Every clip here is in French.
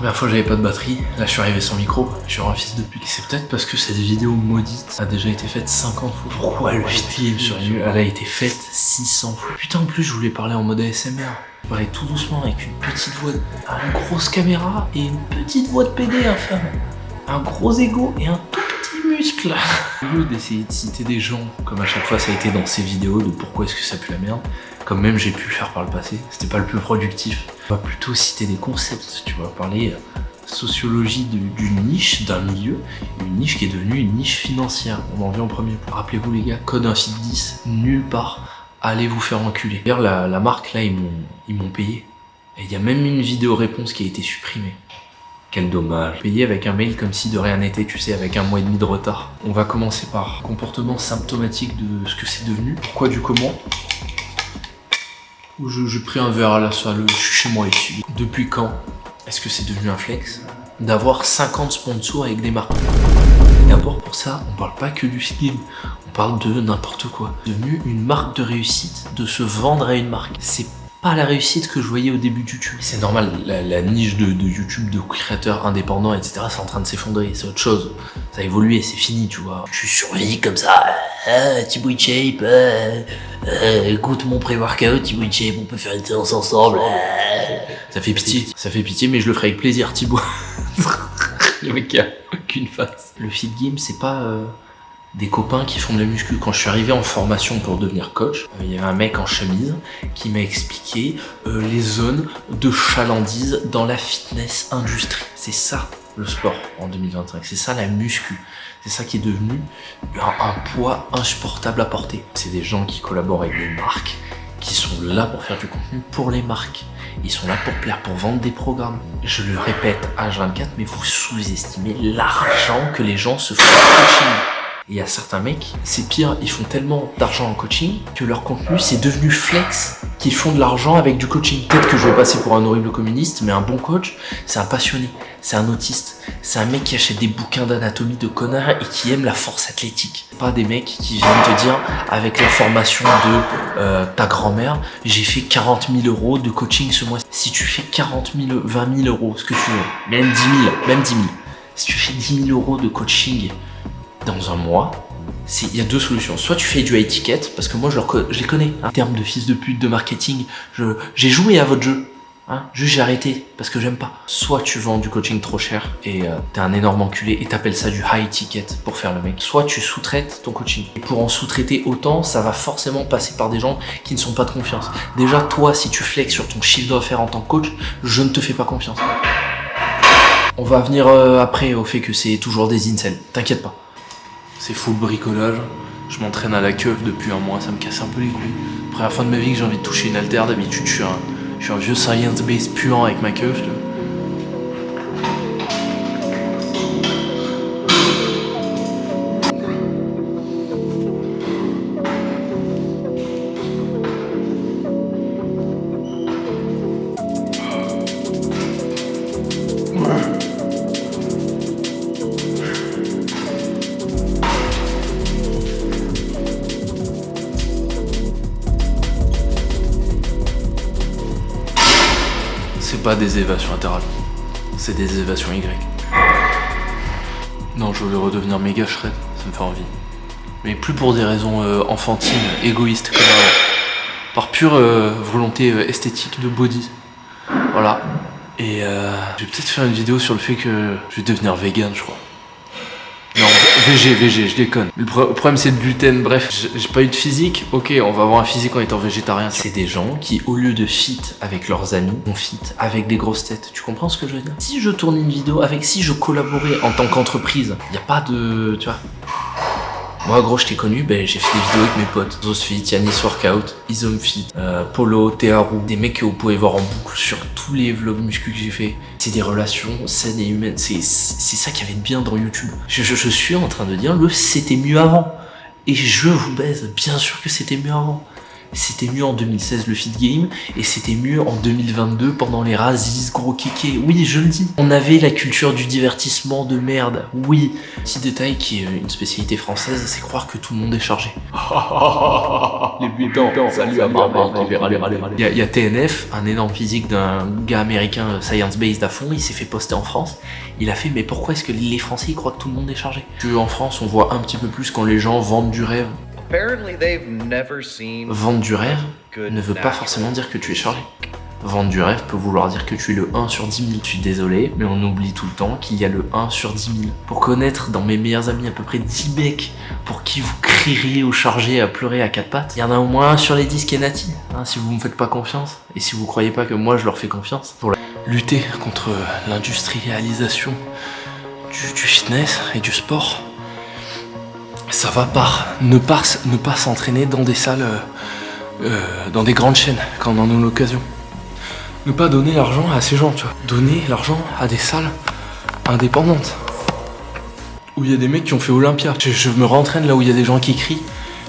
Première fois j'avais pas de batterie, là je suis arrivé sans micro, je suis un fils de pute. C'est peut-être parce que cette vidéo maudite a déjà été faite 50 fois. Pourquoi le film sur YouTube, elle a été faite 600 fois. Putain, en plus je voulais parler en mode ASMR. Je parlais tout doucement avec une petite voix, une grosse caméra et une petite voix de PD infâme. Un gros ego et un tout petit muscle. Au lieu d'essayer de citer des gens, comme à chaque fois ça a été dans ces vidéos de pourquoi est-ce que ça pue la merde, comme même j'ai pu le faire par le passé, c'était pas le plus productif. On va plutôt citer des concepts, tu vois, parler sociologie d'une niche, d'un milieu, une niche qui est devenue une niche financière. On en vient en premier. Rappelez-vous les gars, code infit 10, nulle part, allez vous faire enculer. D'ailleurs la marque là, ils m'ont payé. Et il y a même une vidéo réponse qui a été supprimée. Quel dommage. Payé avec un mail comme si de rien n'était, tu sais, avec 1 mois et demi de retard. On va commencer par comportement symptomatique de ce que c'est devenu. Pourquoi du comment. J'ai pris un verre à la salle, je suis chez moi ici. Depuis quand est-ce que c'est devenu un flex d'avoir 50 sponsors avec des marques? D'abord pour ça, on parle pas que du film, on parle de n'importe quoi. C'est devenu une marque de réussite, de se vendre à une marque. C'est pas la réussite que je voyais au début de YouTube. C'est normal, la niche de YouTube, de créateurs indépendants, etc. c'est en train de s'effondrer, c'est autre chose. Ça a évolué, c'est fini, tu vois. Je survis comme ça, Thibaut Shape, écoute mon pré-workout, Thibaut Shape, on peut faire une séance ensemble. Ça fait pitié, mais je le ferai avec plaisir, Thibaut. Le mec qui a aucune face. Le fit game, c'est pas des copains qui font de la muscu. Quand je suis arrivé en formation pour devenir coach, il y avait un mec en chemise qui m'a expliqué les zones de chalandise dans la fitness industrie. C'est ça le sport en 2025, c'est ça la muscu. C'est ça qui est devenu un poids insupportable à porter. C'est des gens qui collaborent avec des marques, qui sont là pour faire du contenu pour les marques. Ils sont là pour plaire, pour vendre des programmes. Je le répète H24, mais vous sous-estimez l'argent que les gens se font en coaching. Et il y a certains mecs, c'est pire, ils font tellement d'argent en coaching que leur contenu c'est devenu flex, qu'ils font de l'argent avec du coaching. Peut-être que je vais passer pour un horrible communiste, mais un bon coach, c'est un passionné, c'est un autiste, c'est un mec qui achète des bouquins d'anatomie de connards et qui aime la force athlétique. Pas des mecs qui viennent te dire, avec la formation de ta grand-mère, j'ai fait 40 000 euros de coaching ce mois. Si tu fais 40 000, 20 000 euros, ce que tu veux, même 10 000, si tu fais 10 000 euros de coaching dans un mois, il y a deux solutions. Soit tu fais du high ticket, parce que moi je les connais. En termes de fils de pute, de marketing, j'ai joué à votre jeu. Juste j'ai arrêté, parce que j'aime pas. Soit tu vends du coaching trop cher, et t'es un énorme enculé, et t'appelles ça du high ticket pour faire le mec. Soit tu sous-traites ton coaching. Et pour en sous-traiter autant, ça va forcément passer par des gens qui ne sont pas de confiance. Déjà, toi, si tu flexes sur ton chiffre d'affaires en tant que coach, je ne te fais pas confiance. On va venir après au fait que c'est toujours des incels, t'inquiète pas. C'est full bricolage, je m'entraîne à la keuf depuis un mois, ça me casse un peu les couilles. Première fois de ma vie que j'ai envie de toucher une haltère, d'habitude je suis un vieux science base puant avec ma keuf. C'est pas des évasions latérales, c'est des évasions Y. Non, je voulais redevenir méga shred, ça me fait envie. Mais plus pour des raisons enfantines, égoïstes comme avant. Par pure volonté esthétique de body. Voilà. Et je vais peut-être faire une vidéo sur le fait que je vais devenir vegan, je crois. Non, VG, je déconne. Le problème c'est le gluten, bref, j'ai pas eu de physique, ok, on va avoir un physique en étant végétarien. C'est des gens qui, au lieu de fit avec leurs amis, on fit avec des grosses têtes. Tu comprends ce que je veux dire? Si je tourne une vidéo si je collaborais en tant qu'entreprise, y a pas de, tu vois. Moi gros, je t'ai connu, j'ai fait des vidéos avec mes potes. Zosfit, Yanis Workout, Isomfit, Polo, Teharu. Des mecs que vous pouvez voir en boucle sur tous les vlogs muscu que j'ai fait. C'est des relations saines et humaines. C'est ça qu'il y avait de bien dans YouTube. Je suis en train de dire c'était mieux avant. Et je vous baise, bien sûr que c'était mieux avant. C'était mieux en 2016 le feed game et c'était mieux en 2022 pendant les Razzies, gros kéké. Oui, je le dis. On avait la culture du divertissement de merde. Oui. Petit détail qui est une spécialité française, c'est croire que tout le monde est chargé. Les butants, salut à Marvel qui verra les râler. Il y a TNF, un énorme physique d'un gars américain science-based à fond, il s'est fait poster en France. Il a fait, mais pourquoi est-ce que les Français ils croient que tout le monde est chargé? En France, on voit un petit peu plus quand les gens vendent du rêve. Vendre du rêve ne veut pas forcément dire que tu es chargé. Vendre du rêve peut vouloir dire que tu es le 1 sur 10 000. Je suis désolé, mais on oublie tout le temps qu'il y a le 1 sur 10 000. Pour connaître dans mes meilleurs amis à peu près 10 mecs pour qui vous crieriez au chargé à pleurer à quatre pattes, il y en a au moins un sur les 10 qui est nati. Si vous me faites pas confiance, et si vous croyez pas que moi je leur fais confiance, pour lutter contre l'industrialisation du fitness et du sport, ça va par ne pas s'entraîner dans des salles, dans des grandes chaînes quand on en a l'occasion. Ne pas donner l'argent à ces gens, tu vois. Donner l'argent à des salles indépendantes. Où il y a des mecs qui ont fait Olympia. Je me rentraîne là où il y a des gens qui crient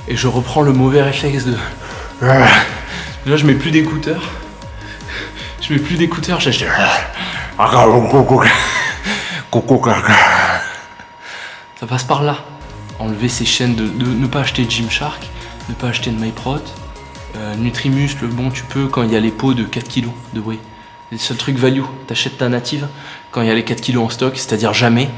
et je reprends le mauvais réflexe de... Là je mets plus d'écouteurs. J'achète... Ça passe par là. Enlever ces chaînes de ne pas acheter Gymshark, ne pas acheter de MyProt, Nutrimuscle, bon tu peux quand il y a les pots de 4 kg de whey. C'est le seul truc value, t'achètes ta native quand il y a les 4 kg en stock, c'est-à-dire jamais.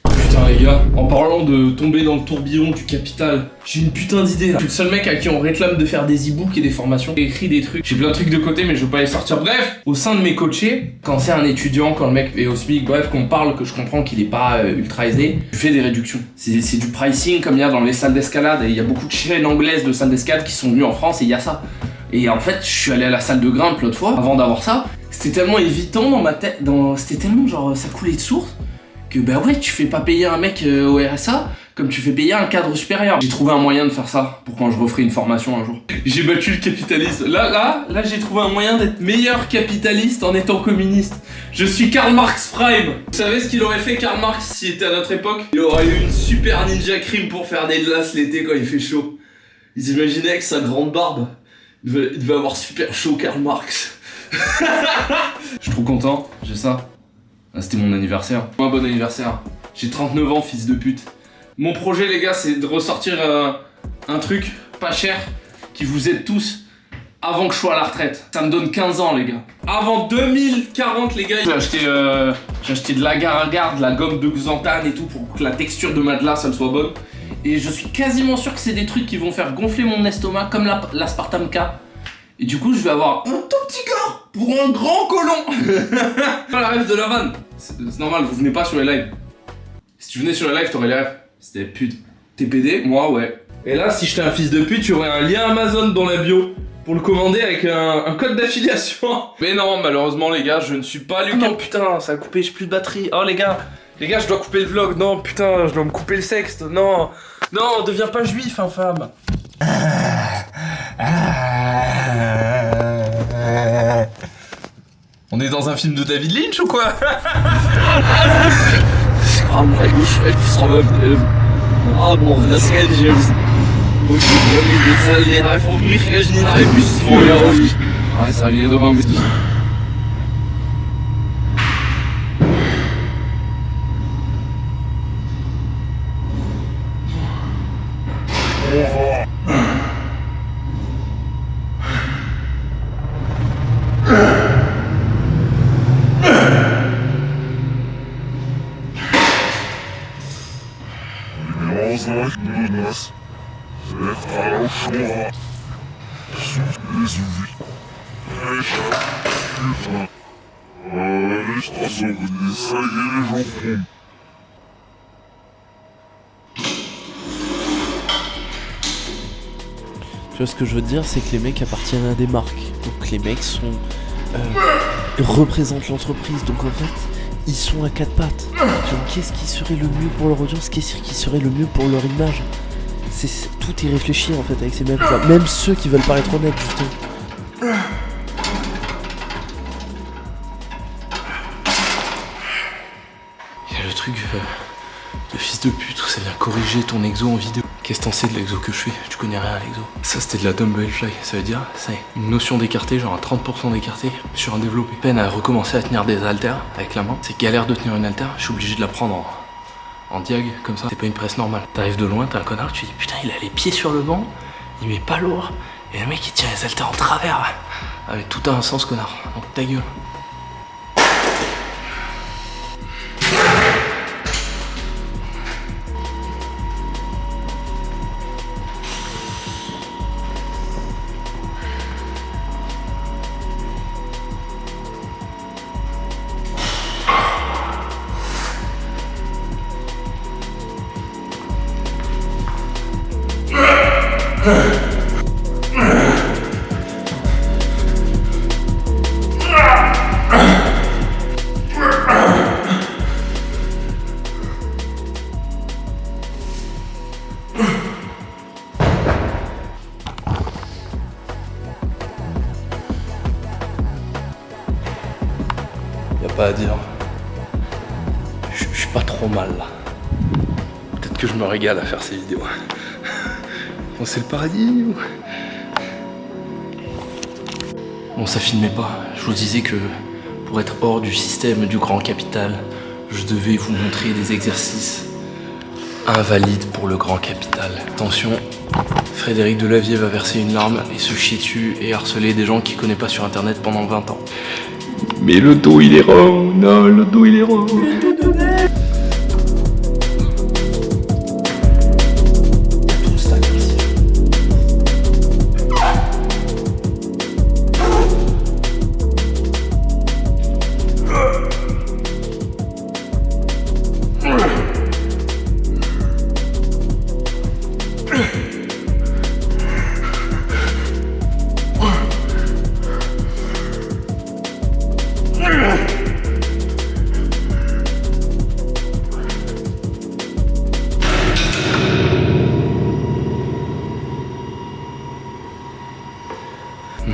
Putain les gars, en parlant de tomber dans le tourbillon du capital, j'ai une putain d'idée là. Je suis le seul mec à qui on réclame de faire des e-books et des formations. J'ai écrit des trucs, j'ai plein de trucs de côté mais je veux pas les sortir. Bref, au sein de mes coachés, quand c'est un étudiant, quand le mec est au SMIC, bref, qu'on parle, que je comprends qu'il est pas ultra aisé, je fais des réductions. C'est du pricing comme il y a dans les salles d'escalade et il y a beaucoup de chaînes anglaises de salles d'escalade qui sont venues en France et il y a ça. Et en fait, je suis allé à la salle de grimpe l'autre fois, avant d'avoir ça, c'était tellement évitant dans ma tête, c'était tellement genre ça coulait de source. Que bah ouais, tu fais pas payer un mec au RSA comme tu fais payer un cadre supérieur. J'ai trouvé un moyen de faire ça pour quand je referai une formation un jour. J'ai battu le capitalisme. Là, j'ai trouvé un moyen d'être meilleur capitaliste en étant communiste. Je suis Karl Marx Prime. Vous savez ce qu'il aurait fait Karl Marx s'il était à notre époque? Il aurait eu une super ninja crime pour faire des glaces l'été quand il fait chaud. Ils imaginaient avec sa grande barbe. Il devait avoir super chaud Karl Marx. Je suis trop content, j'ai ça. C'était mon anniversaire. Un bon anniversaire. J'ai 39 ans, fils de pute. Mon projet, les gars, c'est de ressortir un truc pas cher qui vous aide tous avant que je sois à la retraite. Ça me donne 15 ans, les gars. Avant 2040, les gars, j'ai acheté de l'agar-agar, de la gomme de xanthane et tout pour que la texture de matelas, elle soit bonne. Et je suis quasiment sûr que c'est des trucs qui vont faire gonfler mon estomac comme l'aspartame K. Et du coup, je vais avoir un tout petit corps pour un grand colon. La rêve de la vanne. C'est normal, vous venez pas sur les lives. Si tu venais sur les lives, t'aurais les rêves. C'était pute. TPD, moi, ouais. Et là, si j'étais un fils de pute, tu aurais un lien Amazon dans la bio pour le commander avec un code d'affiliation. Mais non, malheureusement, les gars, je ne suis pas Lucas. Oh putain, ça a coupé, j'ai plus de batterie. Oh les gars, je dois couper le vlog. Non, putain, je dois me couper le sexte. Non, deviens pas juif, infâme. On est dans un film de David Lynch ou quoi? Tu vois ce que je veux te dire, c'est que les mecs appartiennent à des marques. Donc les mecs sont représentent l'entreprise. Donc en fait, ils sont à quatre pattes. Donc qu'est-ce qui serait le mieux pour leur audience? Qu'est-ce qui serait le mieux pour leur image? Tout est réfléchi en fait avec ces mecs là. Même ceux qui veulent paraître honnêtes justement. Il y a le truc de fils de pute où ça vient corriger ton exo en vidéo. Qu'est-ce que t'en sais de l'exo que je fais? Tu connais rien à l'exo. Ça c'était de la dumbbell fly, ça veut dire ça y est, une notion d'écarté, genre à 30% d'écarté sur un développé. Peine à recommencer à tenir des haltères avec la main. C'est galère de tenir une haltère, je suis obligé de la prendre en diag comme ça. C'est pas une presse normale. T'arrives de loin, t'as un connard, tu dis putain il a les pieds sur le banc, il met pas lourd. Et le mec il tient les haltères en travers. Avec tout un sens connard. Donc ta gueule. Y'a pas à dire. Je suis pas trop mal là. Peut-être que je me régale à faire ces vidéos. Bon, c'est le paradis ou... Bon, ça filmait pas. Je vous disais que pour être hors du système du grand capital, je devais vous montrer des exercices invalides pour le grand capital. Attention, Frédéric Delavier va verser une larme et se chier dessus et harceler des gens qu'il connaît pas sur internet pendant 20 ans. Mais le dos il est rond, non, le dos il est rond.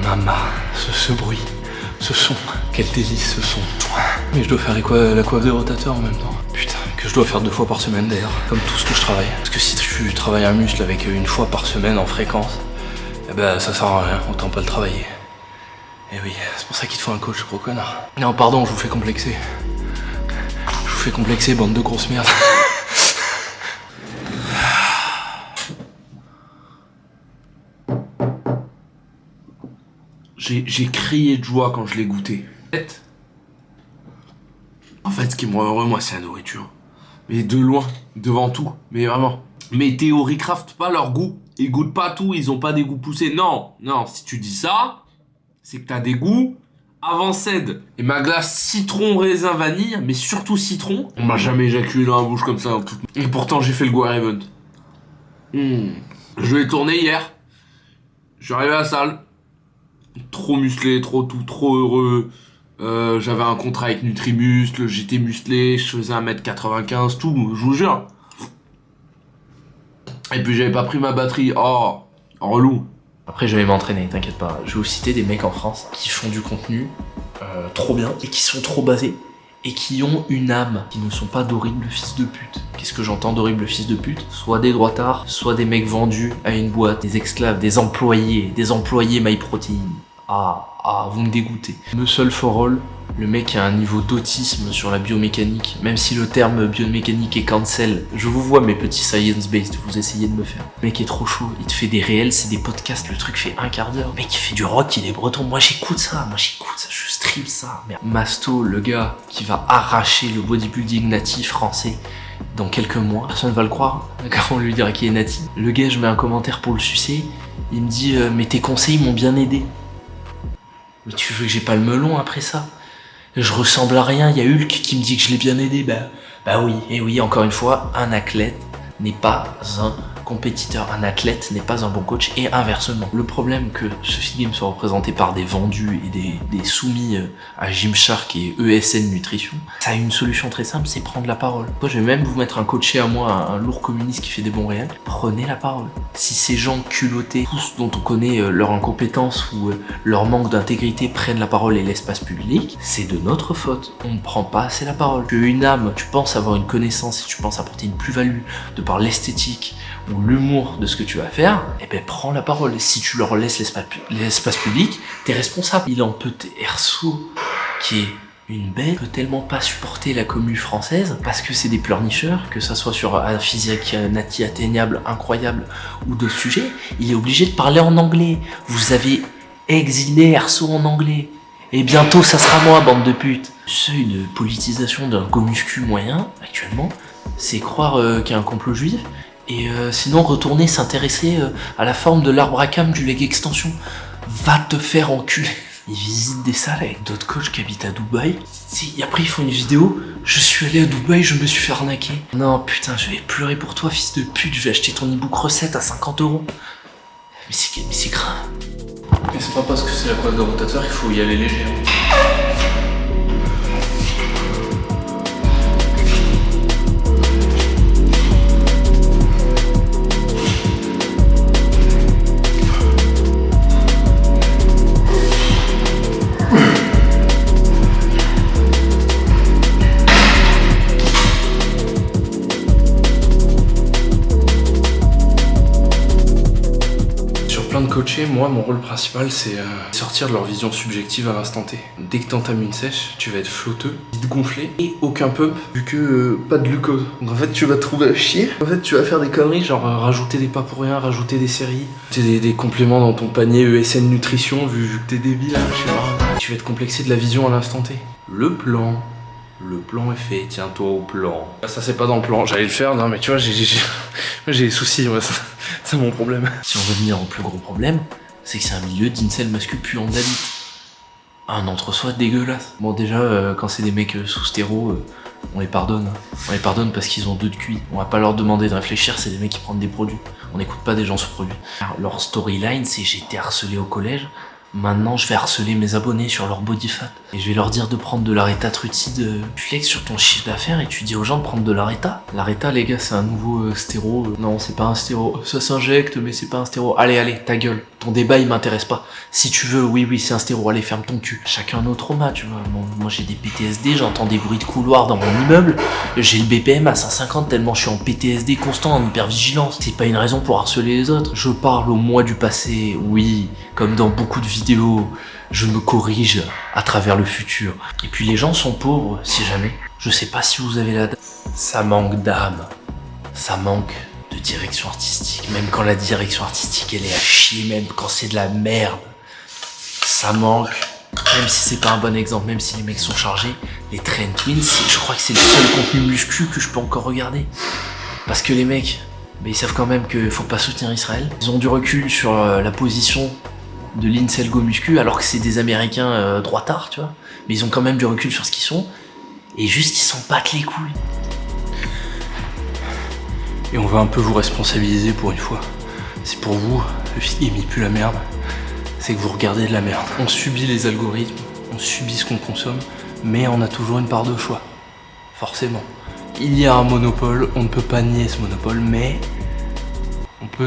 Mama, ce bruit, ce son, quel délice ce son. Mais je dois faire la coiffe des rotateurs en même temps. Putain, que je dois faire 2 fois par semaine d'ailleurs, comme tout ce que je travaille. Parce que si tu travailles un muscle avec 1 fois par semaine en fréquence, eh ben ça sert à rien, autant pas le travailler. Et oui, c'est pour ça qu'il te faut un coach, gros connard. Non, pardon, je vous fais complexer. Je vous fais complexer, bande de grosses merdes. J'ai crié de joie quand je l'ai goûté. En fait, ce qui me rend heureux, moi, c'est la nourriture. Mais de loin, devant tout, mais vraiment. Mais Théorie Craft pas leur goût. Ils goûtent pas tout, ils ont pas des goûts poussés. Non, non, si tu dis ça, c'est que t'as des goûts avancés. Et ma glace citron, raisin, vanille, mais surtout citron, on m'a jamais éjaculé dans la bouche comme ça. Et pourtant, j'ai fait le Goa Event. Je l'ai tourné hier. Je suis arrivé à la salle. Trop musclé, trop tout, trop heureux. J'avais un contrat avec Nutrimuscle, j'étais musclé, je faisais 1m95, tout, je vous jure. Et puis j'avais pas pris ma batterie, oh, relou. Après je vais m'entraîner, t'inquiète pas. Je vais vous citer des mecs en France qui font du contenu trop bien et qui sont trop basés et qui ont une âme, qui ne sont pas d'horribles fils de pute. Qu'est-ce que j'entends d'horribles fils de pute? Soit des droitards, soit des mecs vendus à une boîte, des esclaves, des employés MyProtein. Ah, vous me dégoûtez. Muscle for All, le mec a un niveau d'autisme sur la biomécanique, même si le terme biomécanique est cancel. Je vous vois mes petits science-based, vous essayez de me faire. Le mec est trop chaud, il te fait des réels, c'est des podcasts, le truc fait 1/4 d'heure. Le mec il fait du rock, il est breton, moi j'écoute ça, je stream ça. Merde. Masto, le gars qui va arracher le bodybuilding natif français dans quelques mois. Personne va le croire, quand on lui dira qu'il est natif. Le gars, je mets un commentaire pour le sucer, il me dit mais tes conseils m'ont bien aidé. Mais tu veux que j'ai pas le melon après ça? Je ressemble à rien, il y a Hulk qui me dit que je l'ai bien aidé. Bah oui, et oui, encore une fois, un athlète n'est pas un compétiteur, un athlète n'est pas un bon coach, et inversement. Le problème que ce film soit représenté par des vendus et des soumis à Gymshark et ESN Nutrition, ça a une solution très simple, c'est prendre la parole. Moi, je vais même vous mettre un coaché à moi, un lourd communiste qui fait des bons réels. Prenez la parole. Si ces gens culottés, tous dont on connaît leur incompétence ou leur manque d'intégrité prennent la parole et l'espace public, c'est de notre faute. On ne prend pas assez la parole. Que une âme, tu penses avoir une connaissance et tu penses apporter une plus-value de par l'esthétique ou ou l'humour de ce que tu vas faire, eh ben prends la parole. Si tu leur laisses l'espace public, t'es responsable. Il en peut Erso, qui est une bête, peut tellement pas supporter la commu française parce que c'est des pleurnicheurs, que ça soit sur un physique nati atteignable, incroyable ou d'autres sujets, il est obligé de parler en anglais. Vous avez exilé Erso en anglais. Et bientôt ça sera moi, bande de putes. Le seuil de politisation d'un go-muscu moyen, actuellement, c'est croire qu'il y a un complot juif, et sinon retourner s'intéresser à la forme de l'arbre à cames du leg extension. Va te faire enculer. Ils visitent des salles avec d'autres coachs qui habitent à Dubaï. Et après ils font une vidéo, je suis allé à Dubaï, je me suis fait arnaquer. Non putain, je vais pleurer pour toi fils de pute, je vais acheter ton e-book recette à 50 €. Mais c'est grave. Et c'est pas parce que c'est la preuve de rotateur qu'il faut y aller léger. Plein de coachés, moi mon rôle principal c'est sortir de leur vision subjective à l'instant T. Dès que t'entames une sèche, tu vas être flotteux, vite gonflé et aucun pump vu que pas de glucose. Donc en fait tu vas te trouver à chier, en fait tu vas faire des conneries genre rajouter des pas pour rien, rajouter des séries, des compléments dans ton panier ESN Nutrition vu que t'es débile, je sais pas. Tu vas être complexé de la vision à l'instant T. Le plan est fait, tiens-toi au plan. Ça c'est pas dans le plan, j'allais le faire, non mais tu vois j'ai des soucis, ouais, c'est mon problème. Si on veut venir au plus gros problème, c'est que c'est un milieu d'incel masculin puant d'habit. Un entre-soi dégueulasse. Bon déjà, quand c'est des mecs sous stéro, on les pardonne. On les pardonne parce qu'ils ont 2 de QI. On va pas leur demander de réfléchir, c'est des mecs qui prennent des produits. On n'écoute pas des gens sous produits. Alors, leur storyline, c'est j'ai été harcelé au collège. Maintenant, je vais harceler mes abonnés sur leur body fat. Et je vais leur dire de prendre de l'areta trutide. Tu flexes sur ton chiffre d'affaires et tu dis aux gens de prendre de l'areta. L'areta, les gars, c'est un nouveau stéro. Non, c'est pas un stéro. Ça s'injecte, mais c'est pas un stéro. Allez, ta gueule. Ton débat, il m'intéresse pas. Si tu veux, oui, c'est un stéro. Allez, ferme ton cul. Chacun nos traumas, tu vois. Bon, moi, j'ai des PTSD, j'entends des bruits de couloir dans mon immeuble. J'ai le BPM à 150 tellement je suis en PTSD constant, en hypervigilance. C'est pas une raison pour harceler les autres. Je parle au moi du passé, oui, comme dans beaucoup de vidéos. Je me corrige à travers le futur. Et puis les gens sont pauvres, si jamais. Je sais pas si vous avez la dame. Ça manque d'âme. Ça manque de direction artistique. Même quand la direction artistique, elle est à chier, même quand c'est de la merde. Ça manque. Même si c'est pas un bon exemple, même si les mecs sont chargés, les Trend Twins, je crois que c'est le seul contenu muscu que je peux encore regarder. Parce que les mecs, ils savent quand même qu'il faut pas soutenir Israël. Ils ont du recul sur la position de l'incel go muscu alors que c'est des américains droitards, tu vois, mais ils ont quand même du recul sur ce qu'ils sont et juste ils s'en battent les couilles. Et on va un peu vous responsabiliser pour une fois. C'est pour vous, le film il pue la merde, c'est que vous regardez de la merde. On subit les algorithmes, on subit ce qu'on consomme, mais on a toujours une part de choix, forcément. Il y a un monopole, on ne peut pas nier ce monopole, mais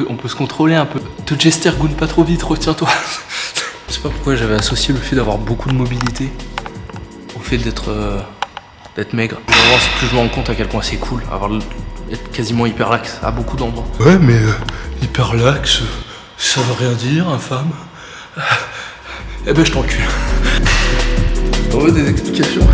on peut se contrôler un peu. Te Jestergoon pas trop vite, retiens-toi. Je sais pas pourquoi j'avais associé le fait d'avoir beaucoup de mobilité au fait d'être maigre. Vraiment, plus je me rends compte à quel point c'est cool, être quasiment hyperlaxe à beaucoup d'endroits. Ouais, mais hyperlaxe, ça veut rien dire, infâme. Eh ben, je t'encule. On veut des explications.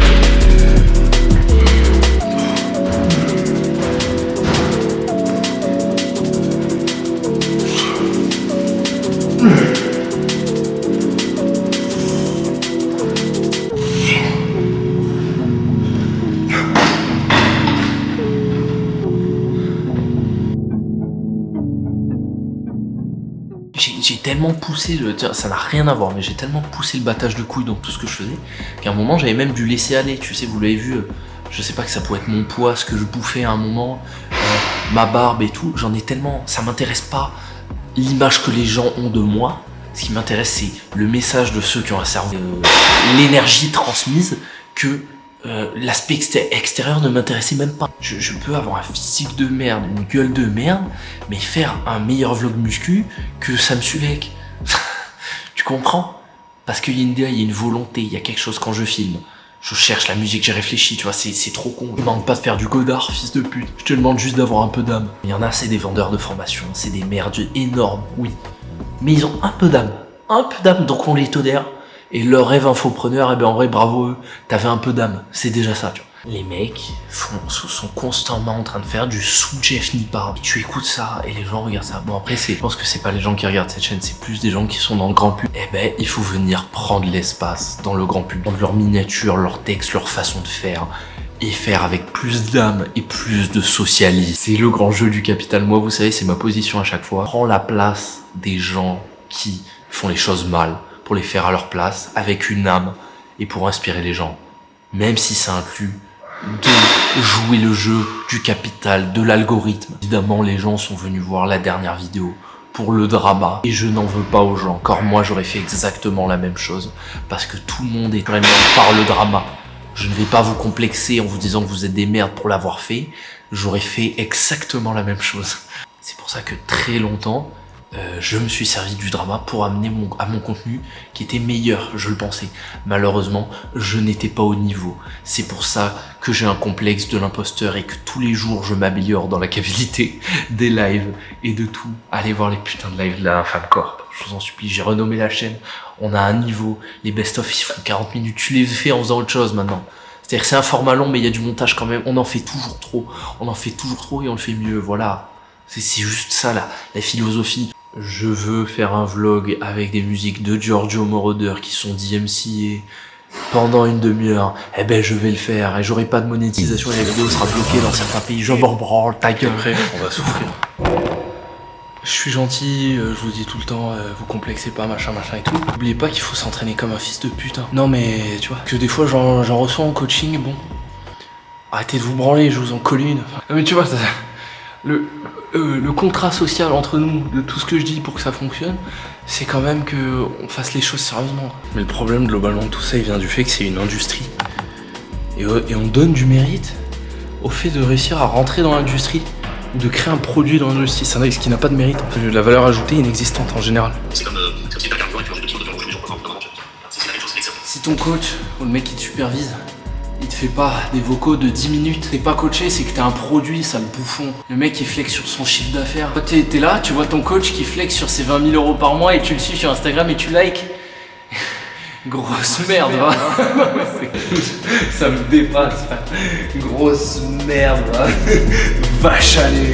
J'ai tellement poussé, ça n'a rien à voir, mais j'ai tellement poussé le battage de couilles dans tout ce que je faisais, qu'à un moment j'avais même dû laisser aller, tu sais, vous l'avez vu, je sais pas que ça pourrait être mon poids, ce que je bouffais à un moment, ma barbe et tout, j'en ai tellement, ça m'intéresse pas l'image que les gens ont de moi, ce qui m'intéresse c'est le message de ceux qui ont un cerveau, l'énergie transmise, que l'aspect extérieur ne m'intéressait même pas. Je peux avoir un physique de merde, une gueule de merde, mais faire un meilleur vlog muscu que Sam Sulek. Tu comprends? Parce qu'il y a une volonté, il y a quelque chose quand je filme. Je cherche la musique, j'ai réfléchi, tu vois, c'est trop con. Je te demande pas de faire du Godard, fils de pute. Je te demande juste d'avoir un peu d'âme. Il y en a, c'est des vendeurs de formation, c'est des merdes énormes, oui. Mais ils ont un peu d'âme. Un peu d'âme, donc on les tolère. Et leur rêve infopreneur, eh ben en vrai, bravo eux. T'avais un peu d'âme, c'est déjà ça, tu vois. Les mecs sont constamment en train de faire du sous-Jeff Nippard. Tu écoutes ça et les gens regardent ça. Bon après, je pense que c'est pas les gens qui regardent cette chaîne, c'est plus des gens qui sont dans le grand public. Eh ben, il faut venir prendre l'espace dans le grand public. Prendre leurs miniatures, leurs textes, leur façon de faire. Et faire avec plus d'âme et plus de socialisme. C'est le grand jeu du capital. Moi, vous savez, c'est ma position à chaque fois. Prends la place des gens qui font les choses mal pour les faire à leur place, avec une âme et pour inspirer les gens. Même si ça inclut de jouer le jeu du capital, de l'algorithme. Évidemment, les gens sont venus voir la dernière vidéo pour le drama et je n'en veux pas aux gens. Car moi, j'aurais fait exactement la même chose parce que tout le monde est vraiment par le drama. Je ne vais pas vous complexer en vous disant que vous êtes des merdes pour l'avoir fait. J'aurais fait exactement la même chose. C'est pour ça que très longtemps, je me suis servi du drama pour amener à mon contenu qui était meilleur, je le pensais. Malheureusement, je n'étais pas au niveau. C'est pour ça que j'ai un complexe de l'imposteur et que tous les jours je m'améliore dans la qualité des lives et de tout. Allez voir les putains de lives de la Infâme Corp. Je vous en supplie, j'ai renommé la chaîne. On a un niveau. Les best-of, ils font 40 minutes. Tu les fais en faisant autre chose maintenant. C'est-à-dire que c'est un format long, mais il y a du montage quand même. On en fait toujours trop. On en fait toujours trop et on le fait mieux. Voilà. C'est juste ça, la philosophie. Je veux faire un vlog avec des musiques de Giorgio Moroder qui sont DMCA pendant une demi-heure. Eh ben, je vais le faire et j'aurai pas de monétisation et la vidéo sera bloquée dans certains pays. Je m'en branle, ta gueule. Après, on va souffrir. Je suis gentil, je vous dis tout le temps, vous complexez pas, machin et tout. N'oubliez pas qu'il faut s'entraîner comme un fils de pute. Hein. Non mais, tu vois, que des fois j'en reçois en coaching, bon. Arrêtez de vous branler, je vous en colle une. Mais tu vois, le contrat social entre nous, de tout ce que je dis pour que ça fonctionne, c'est quand même que on fasse les choses sérieusement. Mais le problème globalement de tout ça, il vient du fait que c'est une industrie. Et on donne du mérite au fait de réussir à rentrer dans l'industrie. De créer un produit dans l'industrie, c'est un ce qui n'a pas de mérite. En fait, la valeur ajoutée inexistante en général. C'est comme si tu as carburant et tu manges 2 kilos de viande rouge les jours, comment tu c'est la même chose, c'est ça. Si ton coach ou le mec qui te supervise, il te fait pas des vocaux de 10 minutes, t'es pas coaché, c'est que t'es un produit, sale bouffon. Le mec qui flex sur son chiffre d'affaires. Toi t'es là, tu vois ton coach qui flex sur ses 20 000 euros par mois et tu le suis sur Instagram et tu likes. Grosse merde, va. Ça me dépasse. Grosse merde, va. Vache allez.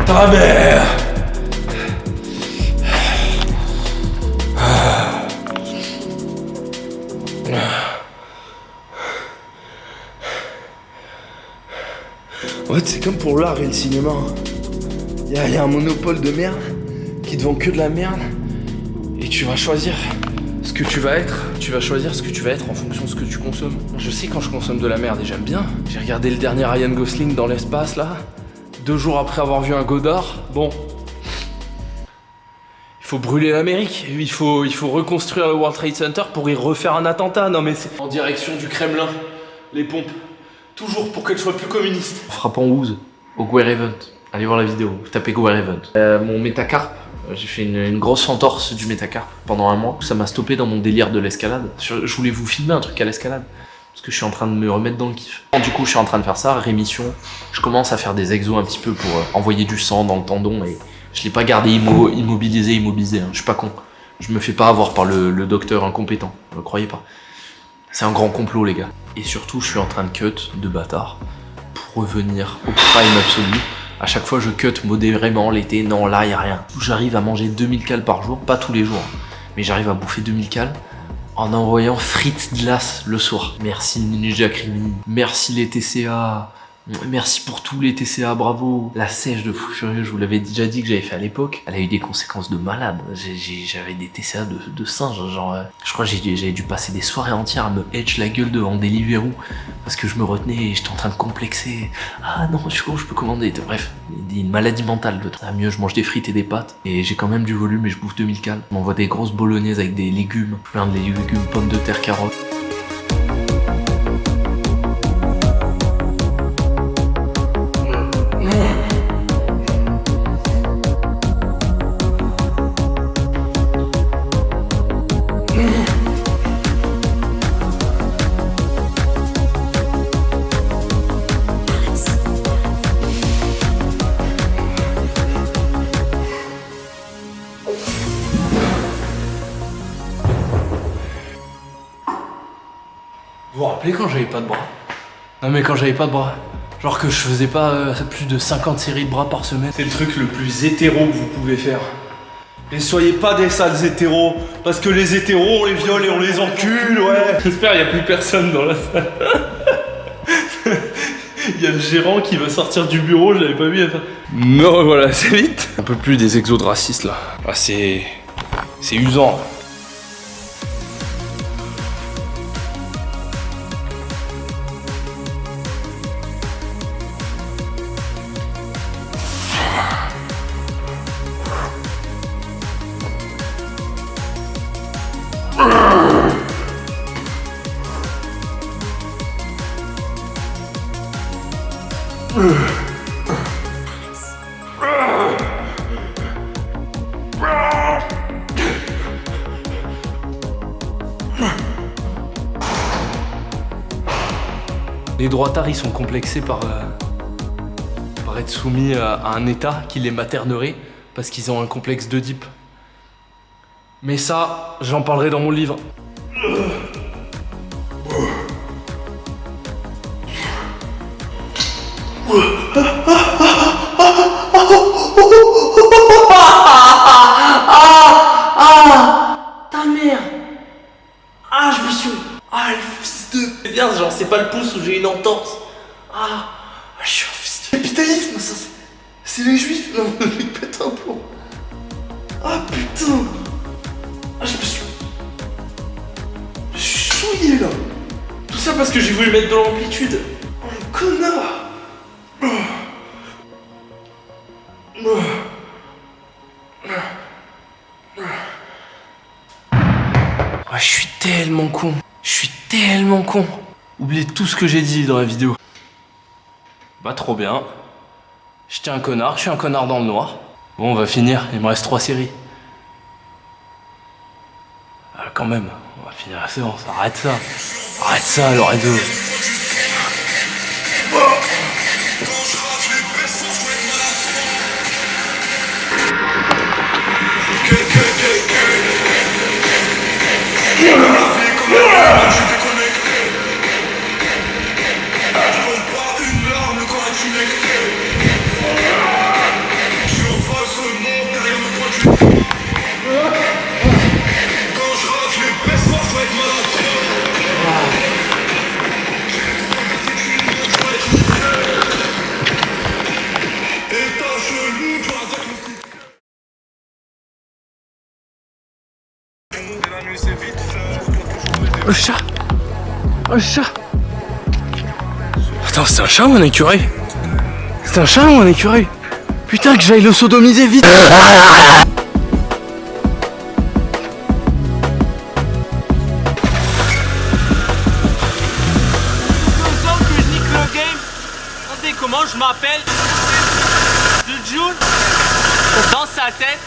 Ta mère. En fait, c'est comme pour l'art et le cinéma. Il y a un monopole de merde qui te vend que de la merde et tu vas choisir ce que tu vas être. Tu vas choisir ce que tu vas être en fonction de ce que tu consommes. Je sais quand je consomme de la merde et j'aime bien. J'ai regardé le dernier Ryan Gosling dans l'espace là, 2 jours après avoir vu un Godard. Bon, il faut brûler l'Amérique. Il faut reconstruire le World Trade Center pour y refaire un attentat. Non mais c'est en direction du Kremlin. Les pompes. Toujours pour qu'elle soit plus communiste. Frappant Ouz au Guerre Event. Allez voir la vidéo, tapez Guerre Event. Mon métacarpe, j'ai fait une grosse entorse du métacarpe pendant 1 mois. Ça m'a stoppé dans mon délire de l'escalade. Je voulais vous filmer un truc à l'escalade. Parce que je suis en train de me remettre dans le kiff. Du coup, je suis en train de faire ça, rémission. Je commence à faire des exos un petit peu pour envoyer du sang dans le tendon. Et je l'ai pas gardé immobilisé. Hein. Je suis pas con. Je me fais pas avoir par le docteur incompétent. Ne le croyez pas. C'est un grand complot, les gars. Et surtout, je suis en train de cut de bâtard pour revenir au prime absolu. À chaque fois, je cut modérément l'été. Non, là, y a rien. J'arrive à manger 2000 cales par jour, pas tous les jours, mais j'arrive à bouffer 2000 cales en envoyant frites glace le soir. Merci Ninja Creamy, merci les TCA. Merci pour tous les TCA, bravo. La sèche de fou furieux, je vous l'avais déjà dit que j'avais fait à l'époque. Elle a eu des conséquences de malade. J'avais des TCA de singe. Genre, je crois que j'avais dû passer des soirées entières à me hedge la gueule devant Deliveroo parce que je me retenais et j'étais en train de complexer. Ah non, je peux commander. Bref, une maladie mentale. Ah, mieux, je mange des frites et des pâtes et j'ai quand même du volume et je bouffe 2000 cales. Je m'envoie des grosses bolognaises avec des légumes, plein de légumes, pommes de terre, carottes. Vous vous rappelez quand j'avais pas de bras? Non mais quand j'avais pas de bras. Genre que je faisais pas plus de 50 séries de bras par semaine. C'est le truc le plus hétéro que vous pouvez faire. Et soyez pas des sales hétéros, parce que les hétéros on les viole et on les encule, ouais. J'espère qu'il n'y a plus personne dans la salle. Il y a le gérant qui va sortir du bureau, je l'avais pas vu. Me revoilà assez vite. Un peu plus des exos de racistes là. Ah, c'est usant. Les droitards, ils sont complexés par être soumis à un état qui les maternerait parce qu'ils ont un complexe d'Oedipe. Mais ça, j'en parlerai dans mon livre. Ta mère. Ah, je me suis... Ah, le fils de... C'est bien, genre, c'est pas le pouce où j'ai une entorse. Je suis un fils de... Capitalisme, ça, c'est les juifs. Non, mais pète un plomb. Ah, putain. Ah, je me suis... Je suis souillé, là. Tout ça parce que j'ai voulu mettre de l'amplitude. Oh, le connard. Oh, je suis tellement con. Je suis tellement con. Oubliez tout ce que j'ai dit dans la vidéo. Bah trop bien. J'étais un connard, je suis un connard dans le noir. Bon, on va finir, il me reste 3 séries. Quand même, on va finir la séance, arrête ça. Arrête ça, Loredo. Le chat. Oh, le chat. Attends, c'est un chat ou un écureuil? C'est un chat ou un écureuil? Putain, que j'aille le sodomiser vite. Comment je m'appelle? De June? Dans sa tête?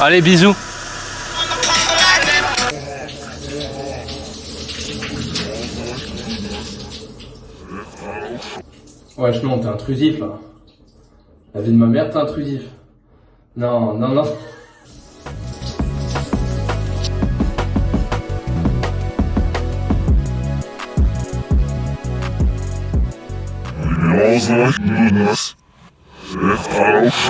Allez, bisous. Ouais, non, t'es intrusif là. La vie de ma mère, t'es intrusif. Non, non, non. Rozmawiać do nas.